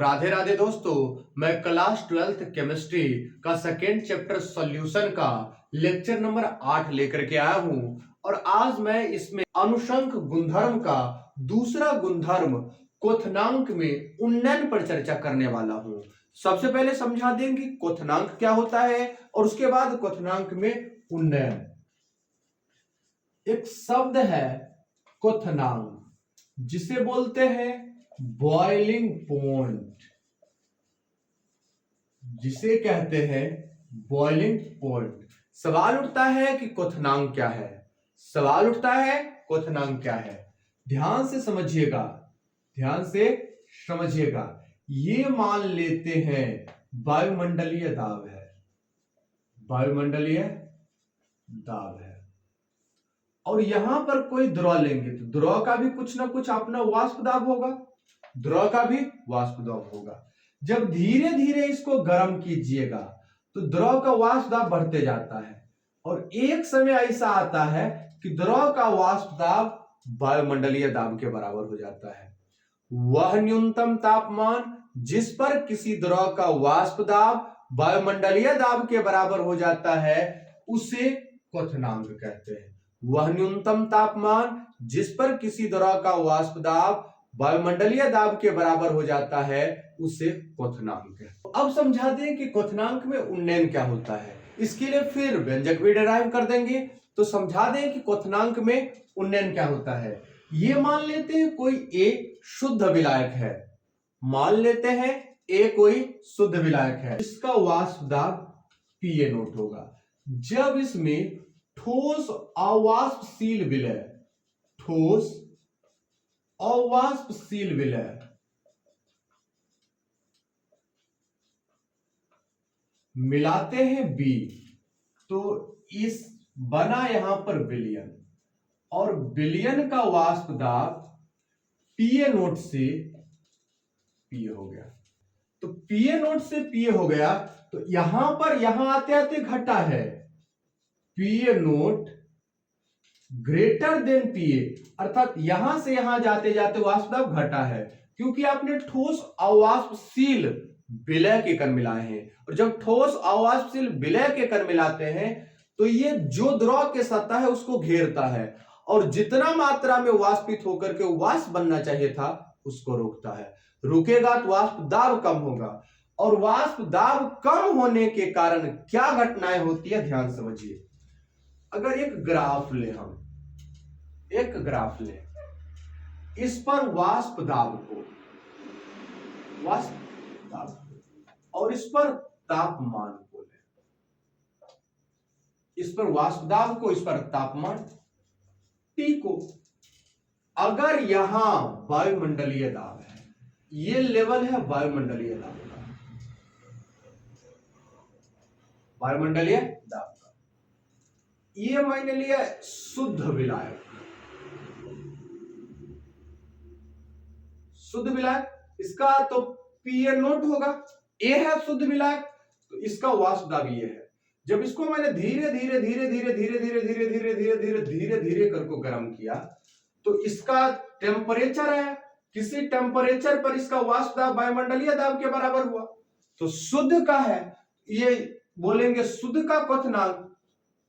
राधे राधे दोस्तों, मैं class 12th chemistry का सेकेंड चैप्टर सॉल्यूशन का लेक्चर नंबर 8 लेकर के आया हूं। और आज मैं इसमें अनुशंक गुणधर्म का दूसरा गुणधर्म क्वथनांक में उन्नयन पर चर्चा करने वाला हूं। सबसे पहले समझा दें कि क्वथनांक क्या होता है और उसके बाद क्वथनांक में उन्नयन। एक शब्द है क्वथनांक, जिसे बोलते हैं बॉइलिंग पॉइंट, जिसे कहते हैं बॉइलिंग पॉइंट। सवाल उठता है कि क्वथनांक क्या है। सवाल उठता है क्वथनांक क्या है। ध्यान से समझिएगा, ध्यान से समझिएगा। ये मान लेते हैं वायुमंडलीय दाब है, वायुमंडलीय दाब है, और यहां पर कोई द्रव लेंगे तो द्रव का भी कुछ ना कुछ अपना वाष्प दाब होगा, द्रव का भी वाष्प दाब होगा। जब धीरे धीरे इसको गर्म कीजिएगा तो द्रव का वाष्प दाब बढ़ते जाता है, और एक समय ऐसा आता है कि द्रव का वाष्प दाब वायुमंडलीय दाब के बराबर हो जाता है। वह न्यूनतम तापमान जिस पर किसी द्रव का वाष्प दाब वायुमंडलीय दाब के बराबर हो जाता है उसे क्वथनांक कहते हैं। वह न्यूनतम तापमान जिस पर किसी द्रव का वाष्प दाब वायुमंडलीय दाब के बराबर हो जाता है उसे क्वथनांक है। अब समझा दें कि क्वथनांक में उन्नयन क्या होता है। इसके लिए फिर व्यंजक भी डिराइव कर देंगे। तो समझा दें कि क्वथनांक में उन्नयन क्या होता है। ये मान लेते हैं कोई ए शुद्ध विलायक है, मान लेते हैं ए कोई शुद्ध विलायक है, इसका वाष्प दाब PA नोट होगा। जब इसमें ठोस अवाष्पशील विलय, ठोस अवाष्पशील विलय मिलाते हैं बी, तो इस बना यहां पर विलयन, और विलयन का वाष्प दाब PA नोट से PA हो गया। तो PA नोट से PA हो गया, तो यहां पर यहां आते आते घटा है PA note greater than PA, अर्थात यहां से यहां जाते जाते वाष्प दाब घटा है, क्योंकि आपने ठोस अवाष्पशील विलय के कण मिलाए हैं। और जब ठोस अवाष्पशील विलय के कण मिलाते हैं तो ये जो द्रव के सतह है उसको घेरता है, और जितना मात्रा में वाष्पित होकर के वाष्प बनना चाहिए था उसको रोकता है। रुकेगा तो वाष्प दाब कम होगा, और वाष्प दाब कम होने के कारण क्या घटनाएं होती है ध्यान समझिए। अगर एक ग्राफ ले, हम एक ग्राफ ले, इस पर वाष्प दाब को, वाष्प दाब, और इस पर तापमान को ले, इस पर वाष्प दाब को, इस पर तापमान T को। अगर यहां वायुमंडलीय दाब है, ये लेवल है वायुमंडलीय दाब का, वायुमंडलीय दाब का, ये मैंने लिया शुद्ध विलायक, शुद्ध विलायक, इसका तो PA नोट होगा, A है शुद्ध विलायक, तो इसका वाष्प दाब ये है। जब इसको मैंने धीरे धीरे धीरे धीरे धीरे धीरे धीरे धीरे धीरे धीरे धीरे धीरे करके गर्म किया तो इसका टेम्परेचर है, किसी टेम्परेचर पर इसका वाष्प दाब वायुमंडलीय दाब के बराबर हुआ, तो शुद्ध का है, ये बोलेंगे शुद्ध का क्वथनांक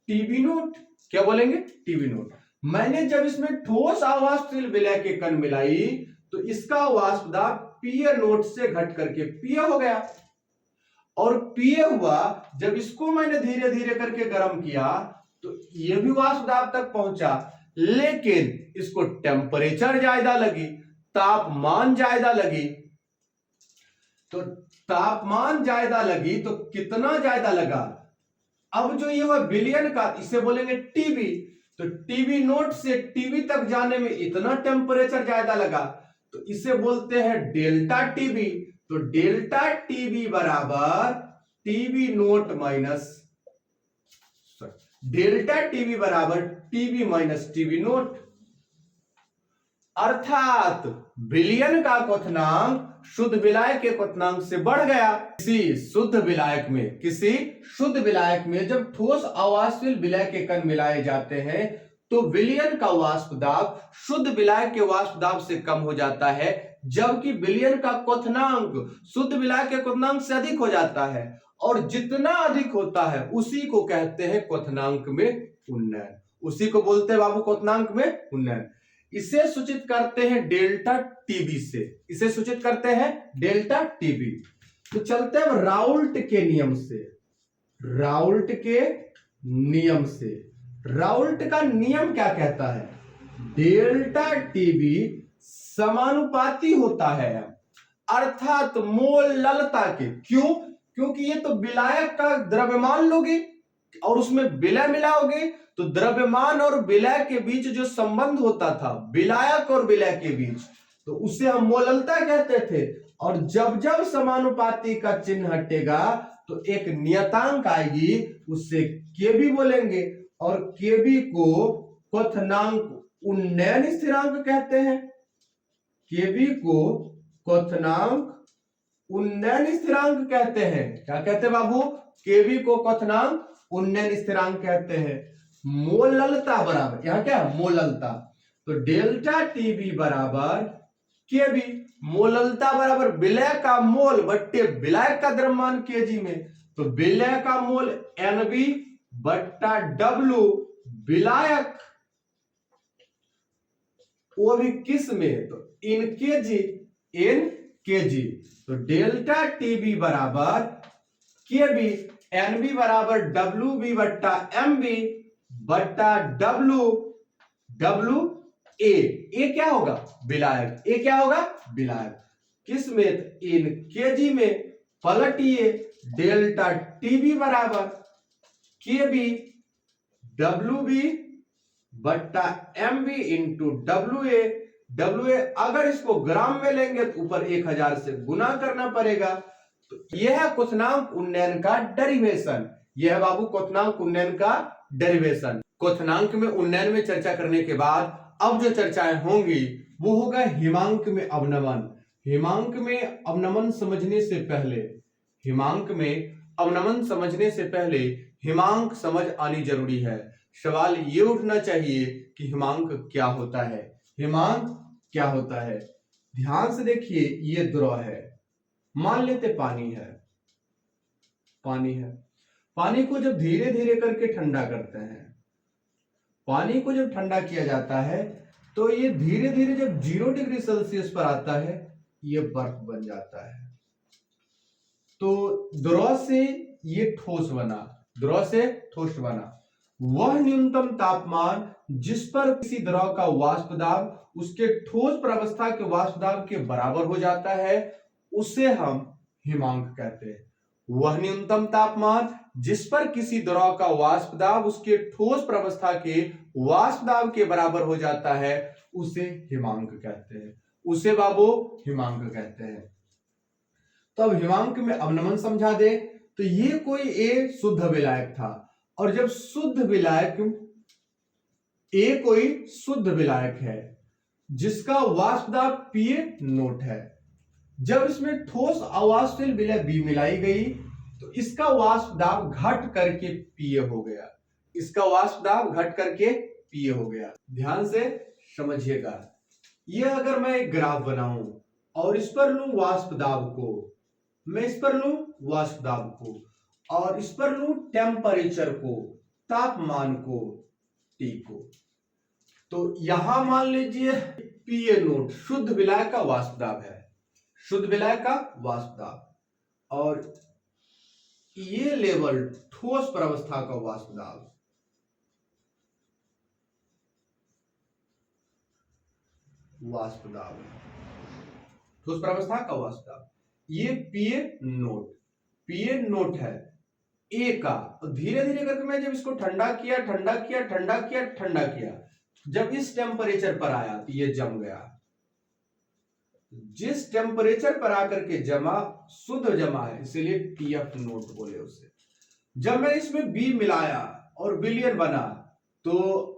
TB नोट। क्या बोलेंगे? TB note. मैंने जब इसमें ठोस अवाष्पशील विलय के कण मिलाई तो इसका वाष्प दाब PA नोट से घट करके PA हो गया, और PA हुआ। जब इसको मैंने धीरे धीरे करके गर्म किया तो यह भी वाष्प दाब तक पहुंचा, लेकिन इसको टेम्परेचर ज्यादा लगी, तापमान ज्यादा लगी। तो तापमान ज्यादा लगी तो कितना ज्यादा लगा? अब जो ये हुआ विलयन का, इसे बोलेंगे TB, तो TB नोट से TB तक जाने में इतना टेम्परेचर ज्यादा लगा, तो इसे बोलते हैं डेल्टा TB। तो डेल्टा TB बराबर TB note minus, delta TB बराबर TB माइनस TB नोट, अर्थात विलयन का क्वथनांक शुद्ध विलायक के क्वथनांक से बढ़ गया। किसी शुद्ध विलायक में, किसी शुद्ध विलायक में जब ठोस अवाष्पशील विलय के कण मिलाए जाते हैं तो विलयन का वाष्प दाब शुद्ध विलायक के वाष्प दाब से कम हो जाता है, जबकि विलयन का क्वथनांक शुद्ध विलायक के क्वथनांक से अधिक हो जाता है, और जितना अधिक होता है उसी को कहते हैं क्वथनांक में उन्नयन। उसी को बोलते हैं बाबू क्वथनांक में उन्नयन। इसे सूचित करते हैं डेल्टा टीबी से, इसे सूचित करते हैं डेल्टा टीबी। तो चलते हैं राउल्ट के नियम से, राउल्ट के नियम से। राउल्ट का नियम क्या कहता है? डेल्टा टीबी समानुपाती होता है, अर्थात मोललता के। क्यों? क्योंकि ये तो विलायक का द्रव्यमान लोगे और उसमें विलय मिलाओगे, तो द्रव्यमान और विलय के बीच जो संबंध होता था विलायक और विलय के बीच, तो उसे हम मोललता कहते थे। और जब जब समानुपाती का चिन्ह हटेगा तो एक नियतांक आएगी, उससे केबी बोलेंगे, और केबी को क्वथनांक उन्नयन स्थिरांक कहते हैं। केबी को क्वथनांक उन्नयन स्थिरांक कहते हैं। क्या कहते हैं बाबू? केबी को क्वथनांक उन्नयन स्थिरांक कहते हैं। मोललता बराबर, यहां क्या है? मोललता। तो डेल्टा टीबी बराबर केबी, मोललता बराबर विलय का मोल बट्टे विलायक का द्रव्यमान केजी में। तो विलय का मोल एनबी बट्टा डब्ल्यू, विलायक वो भी किस में? तो इन केजी, इन केजी। तो डेल्टा टीबी बराबर केबी, एनबी बराबर डब्ल्यू बी बट्टा एम बी बट्टा डब्ल्यू, डब्ल्यू ए क्या होगा? विलायक। ए क्या होगा? विलायक। किस में? इन केजी में। पलटिए, डेल्टा टीबी बराबर केबी डब्ल्यू बी बट्टा M B into W A. W A अगर इसको ग्राम में लेंगे तो ऊपर 1000 से गुना करना पड़ेगा। तो यह है क्वथनांक उन्नयन का डेरिवेशन। यह है बाबू क्वथनांक उन्नयन का डेरिवेशन। क्वथनांक में उन्नयन में चर्चा करने के बाद अब जो चर्चाएं होंगी वो होगा हिमांक में अवनमन। हिमांक में अवनमन समझने से पहले, हिमांक में अवनमन समझने से पहले हिमांक समझ आनी जरूरी है। सवाल ये उठना चाहिए कि हिमांक क्या होता है? हिमांक क्या होता है? ध्यान से देखिए, ये द्रव है, मान लेते पानी है, पानी है। पानी को जब धीरे धीरे करके ठंडा करते हैं, पानी को जब ठंडा किया जाता है तो ये धीरे धीरे जब 0 डिग्री सेल्सियस पर आता है ये बर्फ बन जाता है। तो द्रव से ये ठोस बना, द्रव से ठोस बना। वह न्यूनतम तापमान जिस पर किसी द्रव का वाष्प दाब उसके ठोस प्रावस्था के वाष्प दाब के बराबर हो जाता है उसे हम हिमांक कहते हैं। वह न्यूनतम तापमान जिस पर किसी द्रव का वाष्प दाब उसके ठोस प्रावस्था के वाष्प दाब के बराबर हो जाता है उसे हिमांक कहते हैं, उसे बाबू हिमांक कहते हैं। तो अब हिमांक में अवनमन समझा दे। तो ये कोई ए शुद्ध विलायक था, और जब शुद्ध विलायक, ए कोई शुद्ध विलायक है जिसका वाष्प दाब पीए नोट है, जब इसमें ठोस अवाष्पशील विलय बी मिलाई गई तो इसका वाष्प दाब घट करके पीए हो गया, इसका वाष्प दाब घट करके पीए हो गया। ध्यान से समझिएगा, यह अगर मैं एक ग्राफ बनाऊं और इस पर लूं वाष्प दाब को, मैं इस पर लूं वाष्प दाब को और इस पर लूं टेम्परेचर को, तापमान को, टी को, तो यहां मान लीजिए पीए नोट शुद्ध विलायक का वाष्प दाब है, शुद्ध विलायक का वाष्प दाब, और ये लेवल ठोस प्रावस्था का वाष्प दाब, वाष्प दाब, ठोस प्रावस्था का वाष्प दाब, ये पीए नोट, पीए नोट है ए का। धीरे धीरे करके मैं जब इसको ठंडा किया ठंडा किया ठंडा किया ठंडा किया, जब इस टेम्परेचर पर आया तो ये जम गया। जिस टेम्परेचर पर आकर के जमा, शुद्ध जमा है, इसीलिए टीएफ नोट बोले उसे। जब मैं इसमें बी मिलाया और विलयन बना तो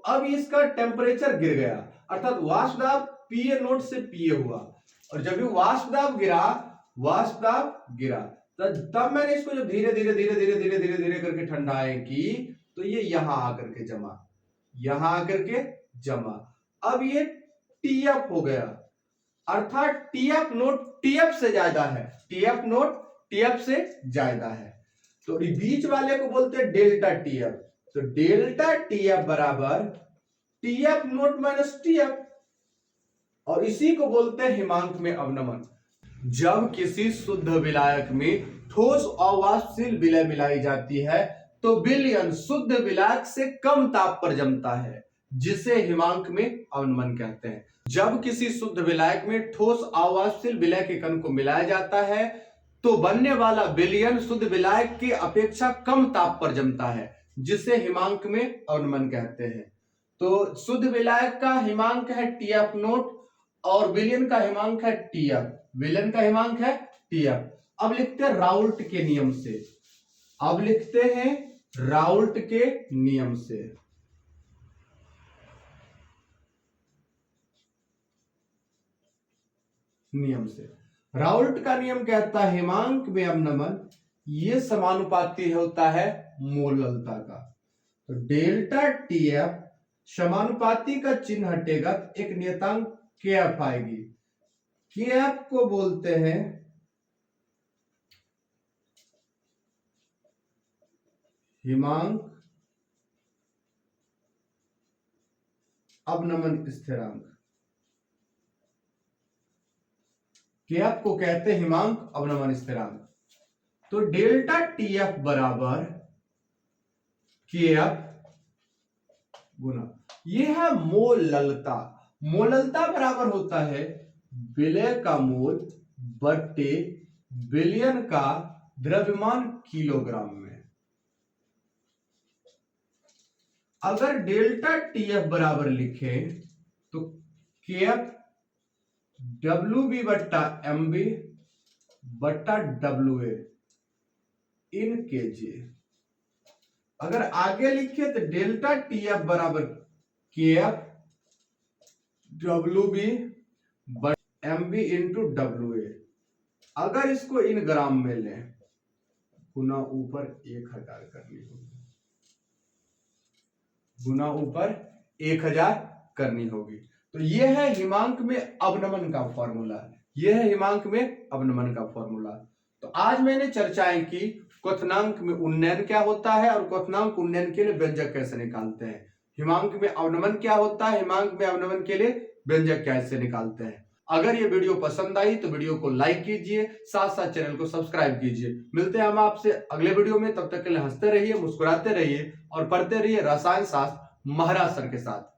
अब इसका टेम्परेचर गिर गया, अर्थात वाष्प दाब पीए नोट से पीए हुआ, और जब भी वाष्प दाब गिरा, वाष्प दाब गिरा, तब मैंने इसको जब धीरे धीरे धीरे धीरे धीरे धीरे धीरे करके ठंडाएं की तो ये यहां आकर के जमा, यहां आकर के जमा। अब ये टीएफ हो गया, अर्थात टीएफ नोट टीएफ से ज्यादा है, टीएफ नोट टीएफ से ज्यादा है, तो बीच वाले को बोलते हैं डेल्टा टीएफ। तो डेल्टा टीएफ बराबर टीएफ नोट माइनस टीएफ, और इसी को बोलते हैं हिमांक में अवनमन। जब किसी शुद्ध विलायक में ठोस अवाष्पशील विलय मिलाई जाती है तो विलयन शुद्ध विलायक से कम ताप पर जमता है, जिसे हिमांक में अवनमन कहते हैं। जब किसी शुद्ध विलायक में ठोस अवाष्पशील विलय के कण को मिलाया जाता है तो बनने वाला विलयन शुद्ध विलायक की अपेक्षा कम ताप पर जमता है, जिसे हिमांक में अवनमन कहते हैं। तो शुद्ध विलायक का हिमांक है टीएफ नोट और विलयन का हिमांक है टीएफ, विलयन का हिमांक है टीएफ। अब लिखते हैं राउल्ट के नियम से, अब लिखते हैं राउल्ट के नियम से। राउल्ट का नियम कहता है हिमांक में अवनमन ये समानुपाती होता है मोललता का। तो डेल्टा टीएफ समानुपाती का चिन्ह हटेगा, एक नियतांक केएफ आएगी। केएफ को बोलते हैं हिमांक अवनमन स्थिरांक, केएफ को कहते हैं हिमांक अवनमन स्थिरांक। तो डेल्टा टीएफ बराबर केएफ गुना, यह है मोललता। मोललता बराबर होता है विलय का मोल बट्टे विलयन का द्रव्यमान किलोग्राम में। अगर डेल्टा टीएफ बराबर लिखें तो केएफ डब्ल्यू बट्टा एम बी बट्टा डब्ल्यू इन केजी। अगर आगे लिखे तो डेल्टा टीएफ बराबर केएफ डब्ल्यू बी बट्टा एम बी इंटू डब्ल्यू। अगर इसको इन ग्राम में लें गुना ऊपर 1000 करनी होगी, गुना ऊपर 1000 करनी होगी। तो यह है हिमांक में अवनमन का फॉर्मूला, यह है हिमांक में अवनमन का फॉर्मूला। तो आज मैंने चर्चाएं की क्वथनांक में उन्नयन क्या होता है और क्वथनांक उन्नयन के लिए व्यंजक कैसे निकालते हैं, हिमांक में अवनमन क्या होता है, हिमांक में अवनमन के लिए व्यंजक कैसे निकालते हैं। अगर ये वीडियो पसंद आई तो वीडियो को लाइक कीजिए, साथ साथ चैनल को सब्सक्राइब कीजिए। मिलते हैं हम आपसे अगले वीडियो में, तब तक के लिए हंसते रहिए, मुस्कुराते रहिए और पढ़ते रहिए रसायन शास्त्र महाराज सर के साथ।